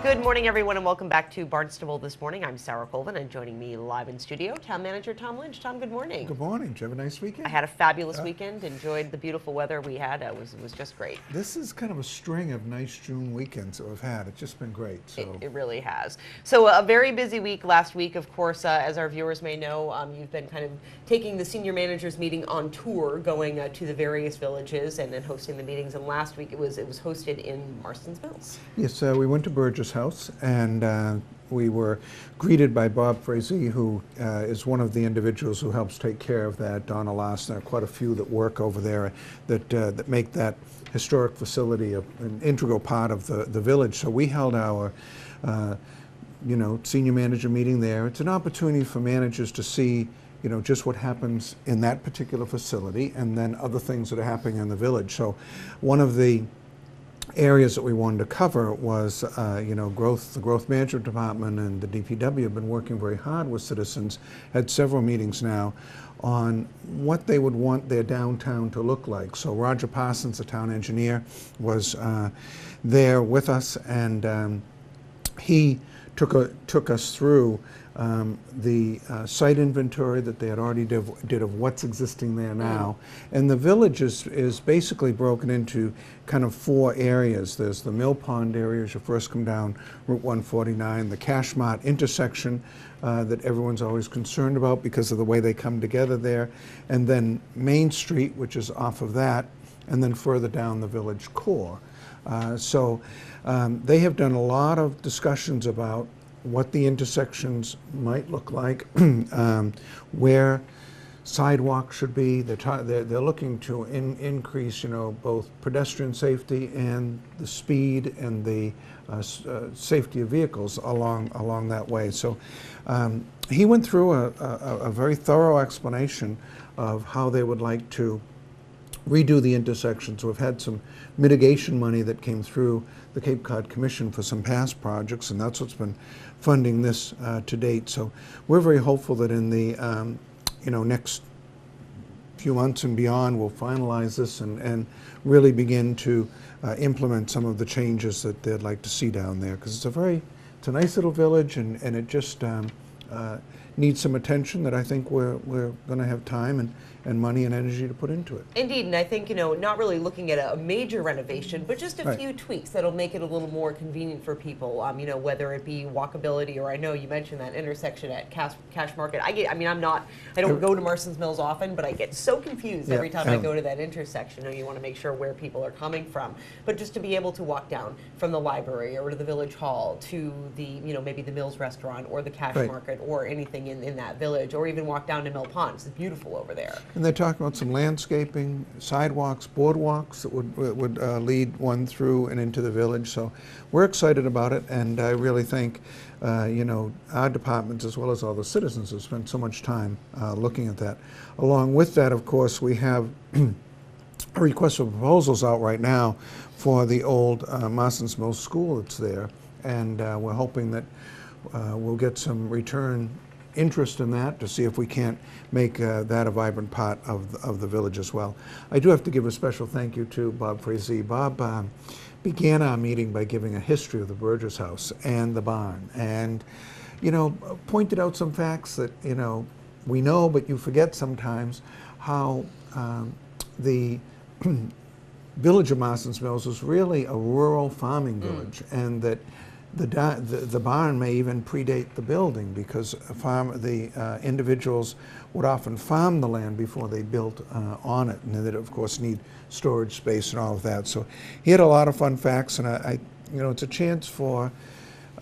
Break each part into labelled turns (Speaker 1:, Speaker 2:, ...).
Speaker 1: Good morning, everyone, and welcome back to Barnstable this morning. I'm Sarah Colvin, and joining me live in studio, Town Manager Tom Lynch. Tom, good morning.
Speaker 2: Good morning. Did you have a nice weekend?
Speaker 1: I had a fabulous weekend. Enjoyed the beautiful weather we had. It was just great.
Speaker 2: This is kind of a string of nice June weekends that we've had. It's just been great. So
Speaker 1: It really has. So a very busy week last week, of course, as our viewers may know. You've been kind of taking the senior managers meeting on tour, going to the various villages and then hosting the meetings. And last week it was hosted in Marstons Mills.
Speaker 2: yes, we went to Burgess House, and we were greeted by Bob Frazee, who is one of the individuals who helps take care of that. Donna Last, there are quite a few that work over there that make that historic facility an integral part of the village. So we held our senior manager meeting there. It's an opportunity for managers to see just what happens in that particular facility and then other things that are happening in the village. So one of the areas that we wanted to cover was, the growth management department and the DPW have been working very hard with citizens, had several meetings now on what they would want their downtown to look like. So Roger Parsons, the town engineer, was there with us, and he took us through the site inventory that they had already did of what's existing there now. And the village is basically broken into kind of four areas. There's the Mill Pond area as you first come down Route 149, the Cash Mart intersection that everyone's always concerned about because of the way they come together there, and then Main Street, which is off of that, and then further down the village core. So they have done a lot of discussions about what the intersections might look like, where sidewalks should be. They're looking to increase, both pedestrian safety and the speed and the safety of vehicles along that way. So he went through a very thorough explanation of how they would like to redo the intersections. We've had some mitigation money that came through the Cape Cod Commission for some past projects, and that's what's been funding this to date. So we're very hopeful that in the next few months and beyond, we'll finalize this and really begin to implement some of the changes that they'd like to see down there, because it's a nice little village, and it just needs some attention that I think we're going to have time and money and energy to put into it.
Speaker 1: Indeed, and I think, not really looking at a major renovation, but just a few tweaks that'll make it a little more convenient for people, whether it be walkability, or I know you mentioned that intersection at Cash Market. I don't go to Marstons Mills often, but I get so confused every time I go to that intersection. You want to make sure where people are coming from, but just to be able to walk down from the library or to the village hall to the, maybe the Mills restaurant or the Cash Market or anything in that village, or even walk down to Mill Pond. It's beautiful over there.
Speaker 2: And they're talking about some landscaping, sidewalks, boardwalks that would lead one through and into the village. So we're excited about it, and I really think, our departments as well as all the citizens have spent so much time looking at that. Along with that, of course, we have a request for proposals out right now for the old Marstons Mills school that's there, and we're hoping that we'll get some return interest in that to see if we can't make that a vibrant part of the village as well. I do have to give a special thank you to Bob Frazee. Bob began our meeting by giving a history of the Burgess House and the barn, and pointed out some facts that we know but you forget sometimes, how the village of Marstons Mills was really a rural farming village, and that the barn may even predate the building, because the individuals would often farm the land before they built on it, and that of course need storage space and all of that. So he had a lot of fun facts, and it's a chance for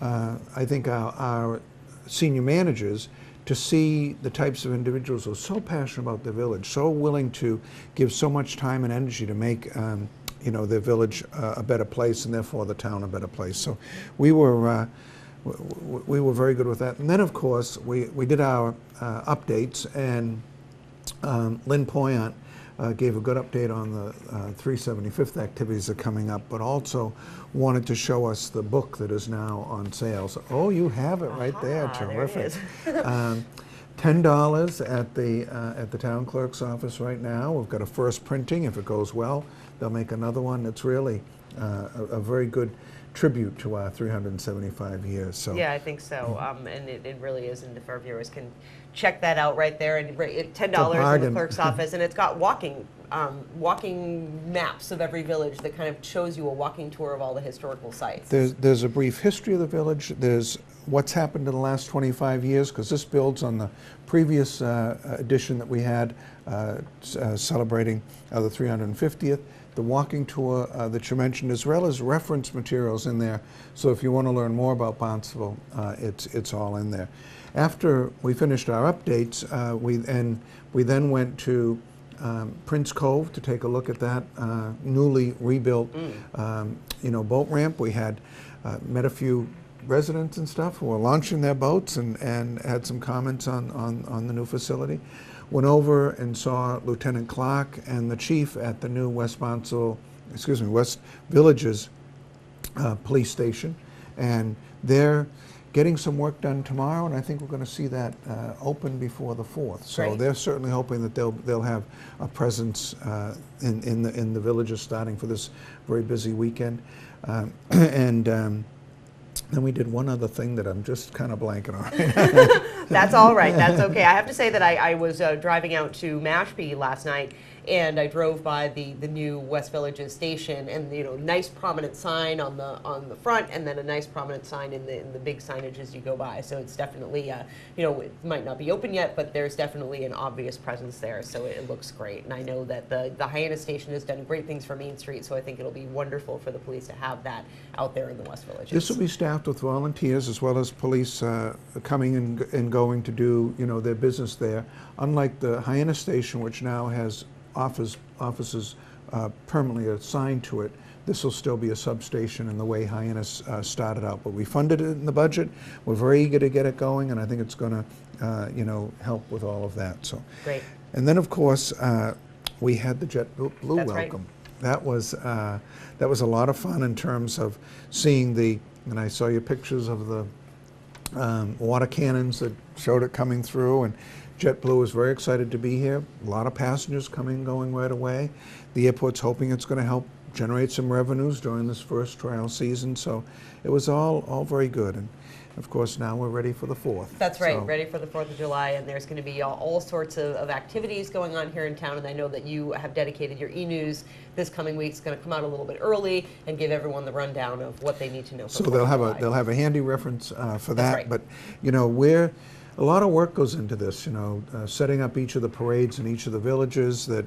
Speaker 2: I think our senior managers to see the types of individuals who are so passionate about their village, so willing to give so much time and energy to make their village a better place, and therefore the town a better place. So we were very good with that. And then, of course, we did our updates, and Lynn Poyant gave a good update on the 375th activities that are coming up, but also wanted to show us the book that is now on sale. So, oh, you have it right there. Terrific. There $10 at the town clerk's office right now. We've got a first printing. If it goes well, they'll make another one. It's really a very good tribute to our 375 years. So
Speaker 1: yeah, I think so. And it really is, and if our viewers can check that out right there, and $10 in the clerk's office, and it's got walking maps of every village that kind of shows you a walking tour of all the historical sites.
Speaker 2: There's a brief history of the village. There's what's happened in the last 25 years, because this builds on the previous edition that we had celebrating the 350th. The walking tour that you mentioned, as well as reference materials in there. So if you want to learn more about Barnstable, it's all in there. After we finished our updates, we then went to Prince Cove to take a look at that newly rebuilt, boat ramp. We had met a few residents and stuff who were launching their boats and had some comments on the new facility. Went over and saw Lieutenant Clark and the chief at the new West Villages police station, and they're getting some work done tomorrow, and I think we're going to see that open before the 4th. So
Speaker 1: Great.
Speaker 2: They're certainly hoping that they'll have a presence in the villages starting for this very busy weekend, then we did one other thing that I'm just kind of blanking on.
Speaker 1: That's all right. That's okay. I have to say that I was driving out to Mashpee last night, and I drove by the new West Villages station, and nice prominent sign on the front, and then a nice prominent sign in the big signage as you go by. So it's definitely it might not be open yet, but there's definitely an obvious presence there. So it looks great, and I know that the Hyannis station has done great things for Main Street. So I think it'll be wonderful for the police to have that out there in the West Villages.
Speaker 2: This will be staffed with volunteers as well as police coming and going to do their business there. Unlike the Hyannis station, which now has offices permanently assigned to it, this will still be a substation in the way Hyannis started out. But we funded it in the budget. We're very eager to get it going, and I think it's going to help with all of that. So
Speaker 1: great. And
Speaker 2: then, of course, we had the JetBlue
Speaker 1: That's
Speaker 2: welcome.
Speaker 1: Right.
Speaker 2: That was a lot of fun in terms of seeing and I saw your pictures of the water cannons that showed it coming through, and JetBlue is very excited to be here. A lot of passengers coming and going right away. The airport's hoping it's going to help generate some revenues during this first trial season. So it was all very good. And of course, now we're ready for the 4th.
Speaker 1: That's right, ready for the 4th of July, and there's going to be all sorts of activities going on here in town, and I know that you have dedicated your e-news this coming week. It's going to come out a little bit early and give everyone the rundown of what they need to know.
Speaker 2: So they'll have a handy reference for that.
Speaker 1: Right.
Speaker 2: But a lot of work goes into this, setting up each of the parades in each of the villages that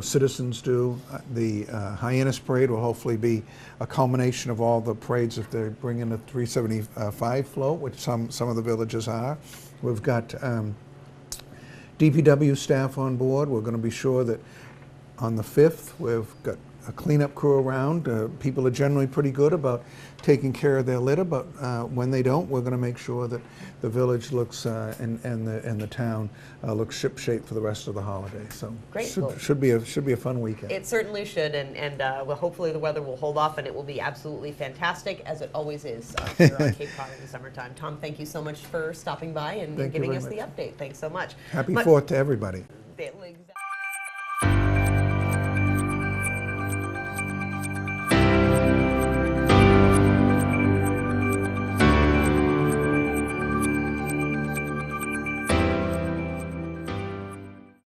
Speaker 2: citizens do. The Hyannis Parade will hopefully be a culmination of all the parades if they bring in a 375 float, which some of the villages are. We've got DPW staff on board. We're going to be sure that on the 5th we've got a cleanup crew around. People are generally pretty good about taking care of their litter, but when they don't, we're going to make sure that the village looks and the town looks shipshape for the rest of the holiday. So
Speaker 1: great.
Speaker 2: Should be a fun weekend.
Speaker 1: It certainly should, and well, hopefully the weather will hold off, and it will be absolutely fantastic, as it always is here on Cape Cod in the summertime. Tom, thank you so much for stopping by and giving us the update. Thanks so much.
Speaker 2: Happy 4th to everybody.